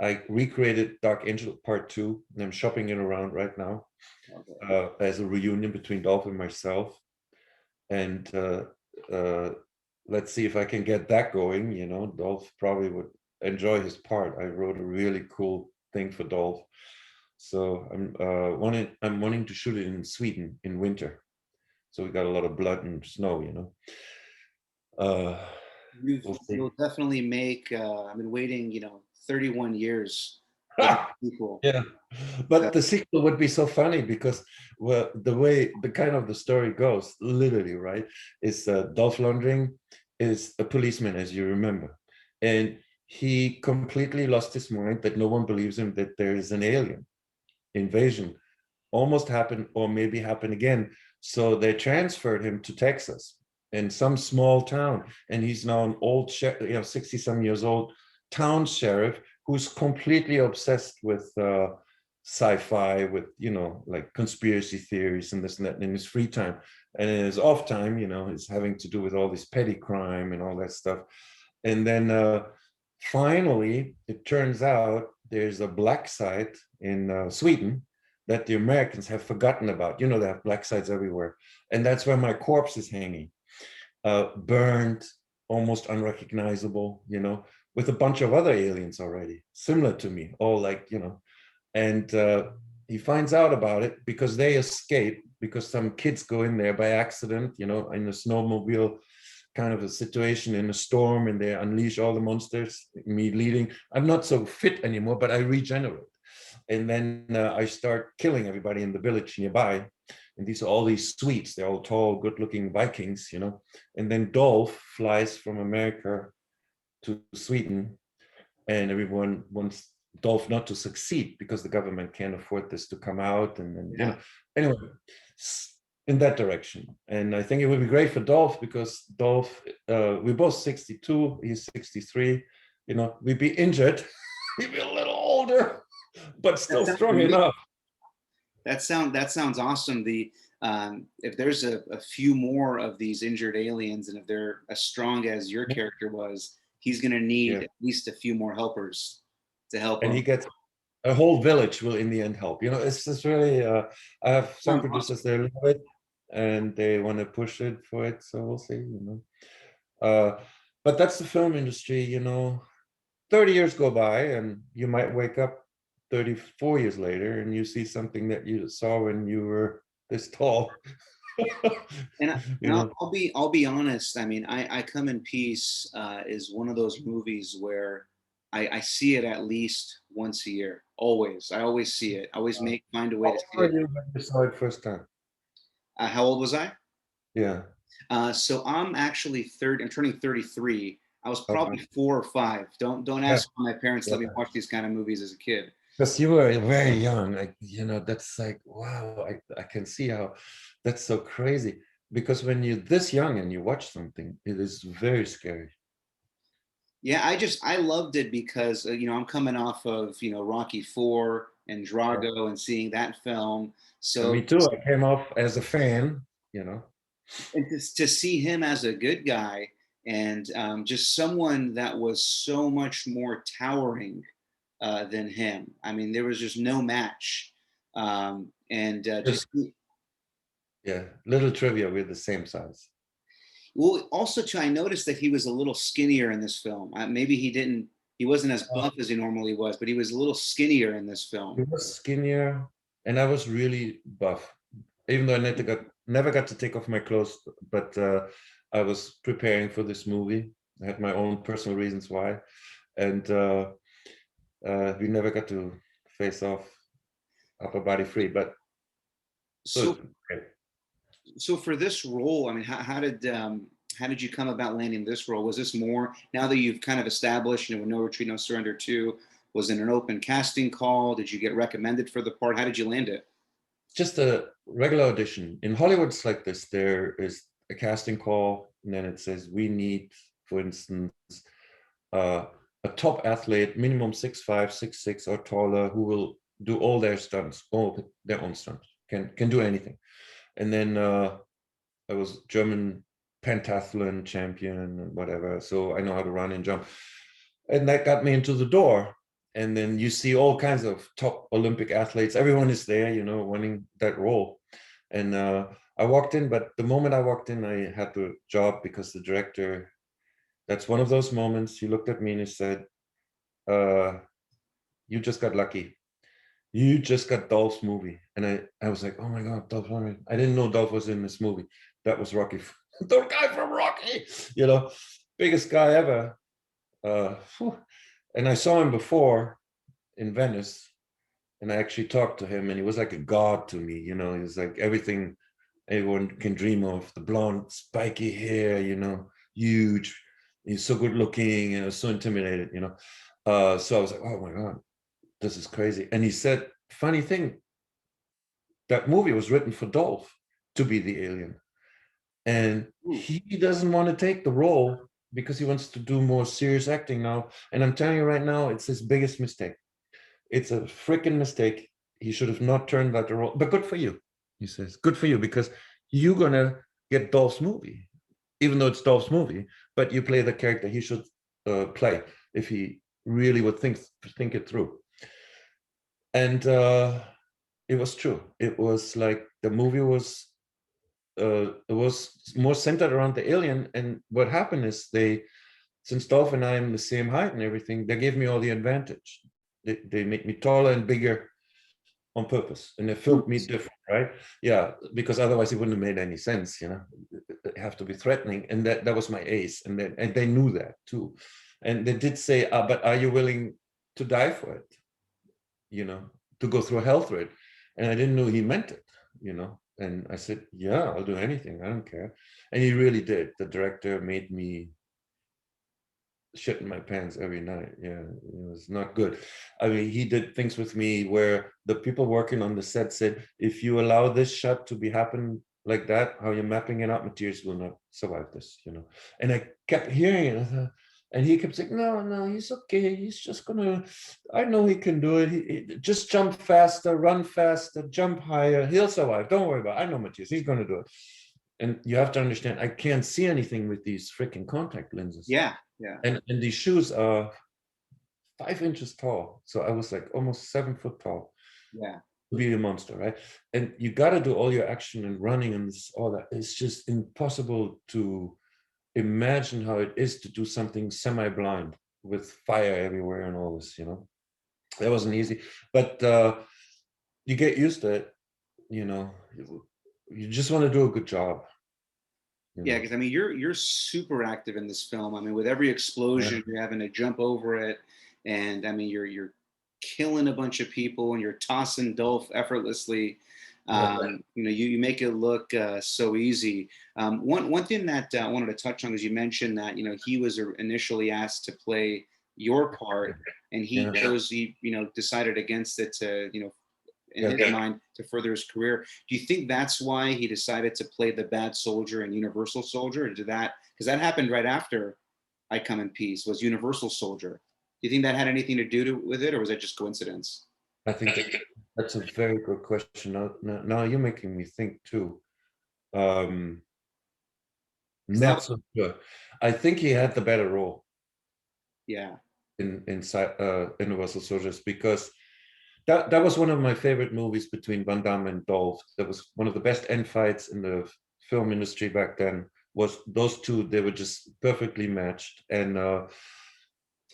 I recreated Dark Angel Part 2, and I'm shopping it around right now as a reunion between Dolph and myself. And let's see if I can get that going. You know, Dolph probably would enjoy his part. I wrote a really cool thing for Dolph. So I'm wanting to shoot it in Sweden in winter. So we got a lot of blood and snow, you know. We'll see. You'll definitely make. I've been waiting, 31 years for the sequel. Yeah, but the sequel would be so funny because, well, the way the story goes, literally, right, is Dolph Lundren is a policeman, as you remember, and he completely lost his mind that no one believes him that there is an alien invasion. Almost happened, or maybe happen again. So they transferred him to Texas in some small town, and he's now an old, 60-some years old town sheriff who's completely obsessed with sci-fi, with like conspiracy theories and this and that in his free time, and in his off time, is having to do with all this petty crime and all that stuff. And then finally, it turns out there's a black site in Sweden that the Americans have forgotten about. They have black sites everywhere, and that's where my corpse is hanging, burned, almost unrecognizable, with a bunch of other aliens already, similar to me, all like, and he finds out about it because they escape, because some kids go in there by accident, in a snowmobile kind of a situation in a storm, and they unleash all the monsters, me leading. I'm not so fit anymore, but I regenerate. And then I start killing everybody in the village nearby. And these are all these Swedes. They're all tall, good-looking Vikings, And then Dolph flies from America to Sweden, and everyone wants Dolph not to succeed because the government can't afford this to come out. And then, anyway, in that direction. And I think it would be great for Dolph because Dolph, we're both 62, he's 63. We'd be injured, we'd be a little older, but still strong enough. That sounds awesome. If there's a few more of these injured aliens, and if they're as strong as your character was, he's going to need at least a few more helpers to help him. And he gets a whole village will in the end help. It's just really. I have some producers they love it and they want to push it for it. So we'll see. But that's the film industry. 30 years go by, and you might wake up 34 years later and you see something that you saw when you were this tall. and I'll be honest. I mean, I Come in Peace is one of those movies where I see it at least once a year. Always, I always see it. I always find a way to see it. You saw it first time? How old was I? Yeah. So I'm actually I'm turning 33. I was probably 4 or 5. Don't ask why my parents let me watch these kind of movies as a kid. Because you were very young, that's like, wow, I can see how that's so crazy. Because when you're this young and you watch something, it is very scary. Yeah, I loved it because I'm coming off of Rocky IV and Drago and seeing that film. So me too. I came off as a fan, and to see him as a good guy and just someone that was so much more towering than him. I mean, there was just no match. Little trivia, we're the same size. Well, also too, I noticed that he was a little skinnier in this film. Maybe he wasn't as buff as he normally was, but he was a little skinnier in this film. He was skinnier, and I was really buff, even though I never got to take off my clothes. But I was preparing for this movie. I had my own personal reasons why, and we never got to face off upper body free. But so for this role, I mean, how did you come about landing this role? Was this more, now that you've kind of established, No Retreat, No Surrender 2, was it an open casting call? Did you get recommended for the part? How did you land it? Just a regular audition. In Hollywood, it's like this. There is a casting call, and then it says, we need, for instance, a top athlete, minimum 6'5", 6'6", or taller, who will do all their stunts, all their own stunts, can do anything. And then I was German pentathlon champion and whatever, so I know how to run and jump. And that got me into the door. and then you see all kinds of top Olympic athletes. Everyone is there, you know, winning that role. And I walked in, but the moment I walked in, I had the job because the director, that's one of those moments, he looked at me and he said, you just got lucky. You just got Dolph's movie. And I was like, oh my God, Dolph Lundgren. I didn't know Dolph was in this movie. That was Rocky. The guy from Rocky, you know, biggest guy ever. And I saw him before in Venice, and I actually talked to him, and he was like a god to me. You know, he was like everything everyone can dream of: the blonde, spiky hair, you know, huge. He's so good looking, and I was so intimidated, you know. So I was like, oh my God, this is crazy. And he said, funny thing, that movie was written for Dolph to be the alien, and he doesn't want to take the role because he wants to do more serious acting now. And I'm telling you right now, it's his biggest mistake. It's a freaking mistake. He should have not turned that role. But good for you, he says. Good for you, because you're gonna get Dolph's movie, even though it's Dolph's movie. But you play the character he should play if he really would think it through. And it was true. It was like the movie was it was more centered around the alien. And what happened is since Dolph and I am the same height and everything, they gave me all the advantage. They made me taller and bigger on purpose, and they filmed me different, right? Yeah, because otherwise it wouldn't have made any sense, you know. They have to be threatening, and that was my ace, and they knew that too. And they did say, but are you willing to die for it, you know, to go through hell through it? And I didn't know he meant it, you know. And I said, yeah, I'll do anything, I don't care. And he really did. The director made me shit in my pants every night. Yeah, it was not good. I mean, he did things with me where the people working on the set said, if you allow this shot to be happen like that, how you're mapping it out, Matthias will not survive this, you know. And I kept hearing it, and he kept saying, no, he's okay, he's just gonna, I know he can do it. He just jump faster, run faster, jump higher, he'll survive, don't worry about it. I know Matthias, he's gonna do it. And you have to understand, I can't see anything with these freaking contact lenses. Yeah. And these shoes are 5 inches tall. So I was like almost 7 foot tall. Yeah. To be a monster, right? And you got to do all your action and running and all that. It's just impossible to imagine how it is to do something semi-blind with fire everywhere and all this, you know. That wasn't easy. But you get used to it, you know. You just want to do a good job. Yeah, because I mean, you're super active in this film. I mean, with every explosion, you're having to jump over it, and I mean, you're killing a bunch of people, and you're tossing Dolph effortlessly. You know, you make it look so easy. One thing that I wanted to touch on is you mentioned that you know he was initially asked to play your part, and he decided against it to in his mind to further his career. Do you think that's why he decided to play the bad soldier in Universal Soldier? Or did that, because that happened right after I Come in Peace, was Universal Soldier. Do you think that had anything to do with it, or was that just coincidence? I think that's a very good question. Now you're making me think too. Not so sure. I think he had the better role. Yeah. In Universal Soldiers, because that was one of my favorite movies between Vandam and Dolph. That was one of the best end fights in the film industry back then. Was those two? They were just perfectly matched, and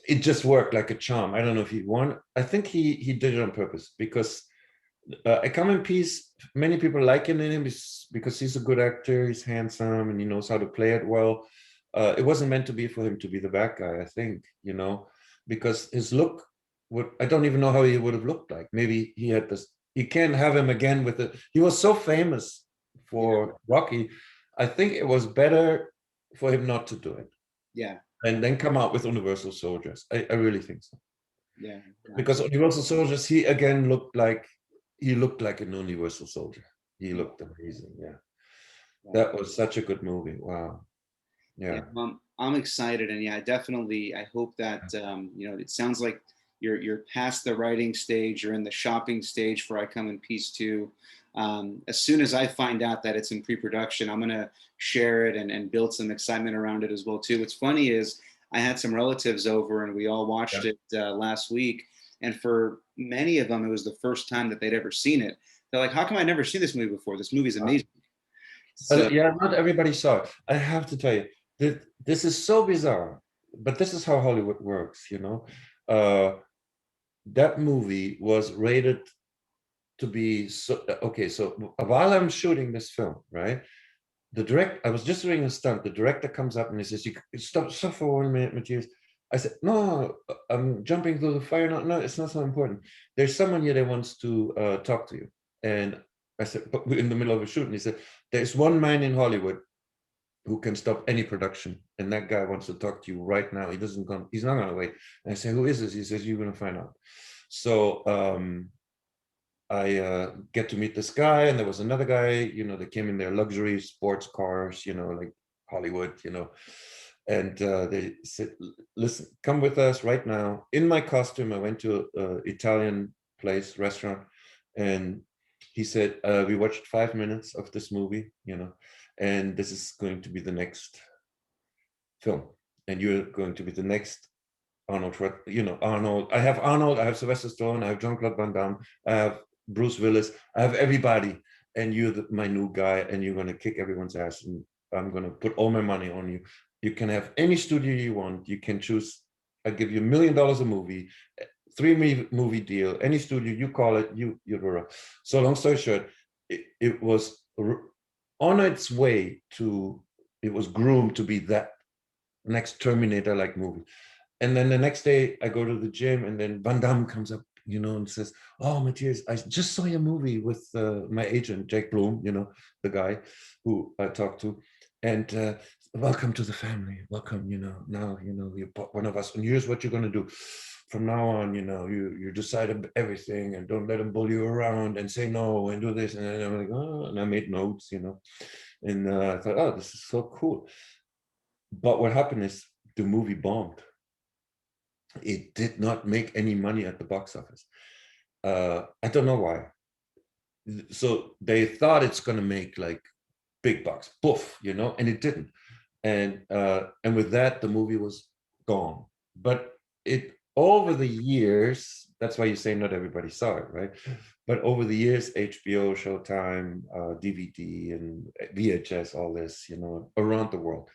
it just worked like a charm. I don't know if he won. I think he did it on purpose, because I Come in Peace, many people like him because he's a good actor, he's handsome, and he knows how to play it well. It wasn't meant to be for him to be the bad guy, I think, you know, because his look I don't even know how he would have looked like. Maybe he had this, you can't have him again with it. He was so famous for Rocky. I think it was better for him not to do it. Yeah. And then come out with Universal Soldiers. I really think so. Yeah. Because Universal Soldiers, he again looked like a Universal Soldier. He looked amazing. Yeah. That was such a good movie. Wow. Yeah. I'm excited, and yeah, definitely. I hope that it sounds like you're past the writing stage. You're in the shopping stage for I Come in Peace 2. As soon as I find out that it's in pre-production, I'm gonna share it and build some excitement around it as well too. What's funny is I had some relatives over and we all watched it last week, And for many of them, it was the first time that they'd ever seen it. They're like, how come I never seen this movie before? This movie's amazing. So Yeah, not everybody saw it. I have to tell you that this is so bizarre, but this is how Hollywood works, you know. That movie was rated to be so okay. So while I'm shooting this film, right, I was just doing a stunt. The director comes up and he says, "You stop for 1 minute, Matthias." I said, "No, I'm jumping through the fire. No, it's not so important. There's someone here that wants to talk to you." And I said, "But we're in the middle of a shoot." And he said, "There's one man in Hollywood who can stop any production, and that guy wants to talk to you right now. He's not gonna wait." And I said, "Who is this?" He says, "You're gonna find out." So I get to meet this guy, and there was another guy, you know, that came in their luxury sports cars, you know, like Hollywood, you know, and they said, "Listen, come with us right now." In my costume, I went to an Italian restaurant, and he said, "We watched 5 minutes of this movie, you know, and this is going to be the next film, and you're going to be the next Arnold, you know, Arnold. I have Arnold, I have Sylvester Stallone, I have Jean-Claude Van Damme, I have Bruce Willis, I have everybody, and you're my new guy, and you're going to kick everyone's ass, and I'm going to put all my money on you. You can have any studio you want. You can choose. I give you $1 million a movie, 3 movie deal, any studio you call it. You're so long story short, it was on its way to. It was groomed to be that next Terminator-like movie. And then the next day I go to the gym, and then Van Damme comes up, you know, and says, "Oh, Matthias, I just saw your movie with my agent, Jake Bloom, you know, the guy who I talked to. And welcome to the family. Welcome, you know, now, you know, you're one of us. And here's what you're going to do. From now on, you know, you decide everything, and don't let them bully you around, and say no and do this." And then I'm like, "Oh," and I made notes, you know, and I thought, "Oh, this is so cool." But what happened is the movie bombed. It did not make any money at the box office. I don't know why. So they thought it's going to make like big bucks, poof, you know, and it didn't. And with that, the movie was gone. But it over the years, that's why you say not everybody saw it, right? But over the years, HBO, Showtime, DVD, and VHS, all this, you know, around the world,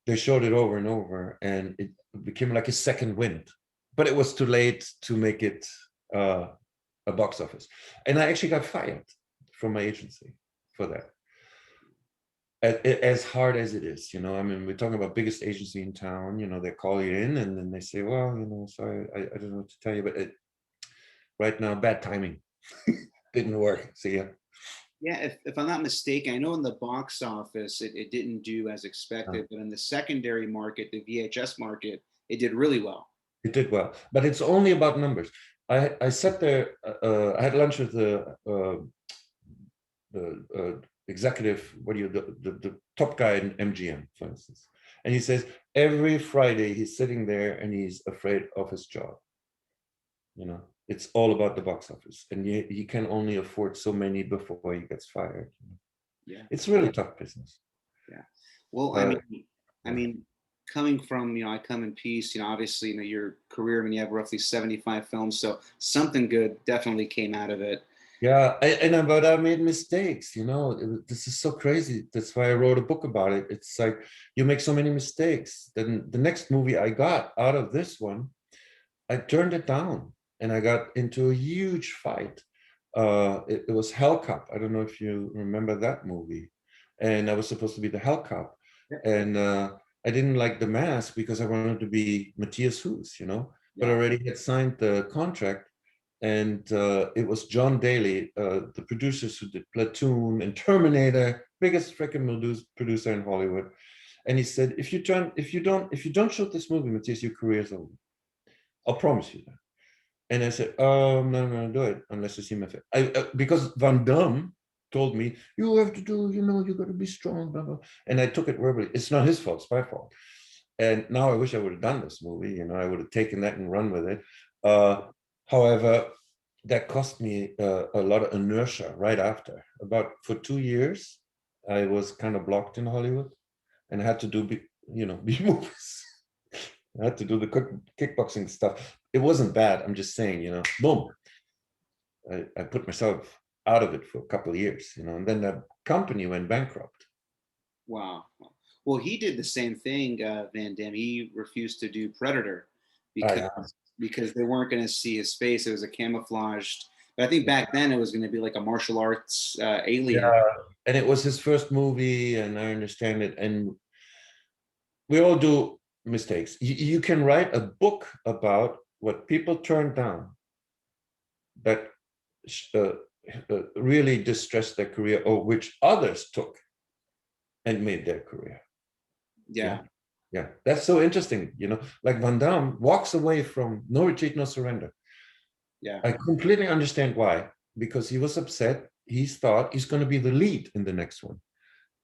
they showed it over and over, and it became like a second wind. But it was too late to make it a box office. And I actually got fired from my agency for that. As hard as it is, you know, I mean, we're talking about biggest agency in town, you know, they call you in, and then they say, "Well, you know, sorry, I don't know what to tell you, but right now, bad timing." Didn't work. See ya. yeah, if I'm not mistaken, I know in the box office it didn't do as expected, but in the secondary market, the VHS market, it did really well. It did well, but it's only about numbers. I sat there. I had lunch with the executive. What do you the top guy in MGM, for instance, and he says every Friday he's sitting there and he's afraid of his job. You know, it's all about the box office, and he can only afford so many before he gets fired. Yeah, It's really tough business. yeah. Well, I mean, coming from, you know, I come in peace. You know, obviously, you know, your career. I mean, you have roughly 75 films, so something good definitely came out of it. Yeah, but I made mistakes. You know, this is so crazy. That's why I wrote a book about it. It's like you make so many mistakes. Then the next movie I got out of this one, I turned it down, and I got into a huge fight. It was Hell Cop. I don't know if you remember that movie. And I was supposed to be the Hell Cop, Yeah. and I didn't like the mask because I wanted to be Matthias Hues, you know. But I Yeah. already had signed the contract, and it was John Daly, the producers who did Platoon and Terminator, biggest freaking producer in Hollywood. And he said, if you don't shoot this movie, Matthias, your career's over. I'll promise you that. And I said, I'm not going to do it unless you see my face. Because Van Damme told me, you have to do, you know, you got to be strong, blah, blah. And I took it verbally. It's not his fault, it's my fault. And now I wish I would have done this movie. You know, I would have taken that and run with it. However, that cost me a lot of inertia right after. For 2 years, I was kind of blocked in Hollywood, and I had to do, you know, B movies. I had to do the kickboxing stuff. it wasn't bad. I'm just saying, boom, I put myself out of it for a couple of years, and then the company went bankrupt. Wow. Well, he did the same thing, Van Damme. He refused to do Predator Oh, because yeah. because they weren't going to see his face. It was a camouflaged. But I think back then it was going to be like a martial arts alien. Yeah, and it was his first movie, and I understand it. And we all do mistakes. You can write a book about what people turned down that uh, really distressed their career, or which others took and made their career. Yeah. Yeah. Yeah. That's so interesting. Like Van Damme walks away from No Retreat, No Surrender. Yeah. I completely understand why, because he was upset. He thought he's going to be the lead in the next one.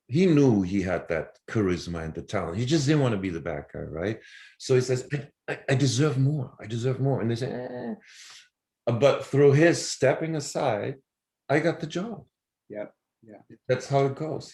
He knew he had that charisma and the talent. He just didn't want to be the bad guy, right? So he says, I deserve more. I deserve more. And they say, But through his stepping aside, I got the job. Yeah. Yeah. That's how it goes.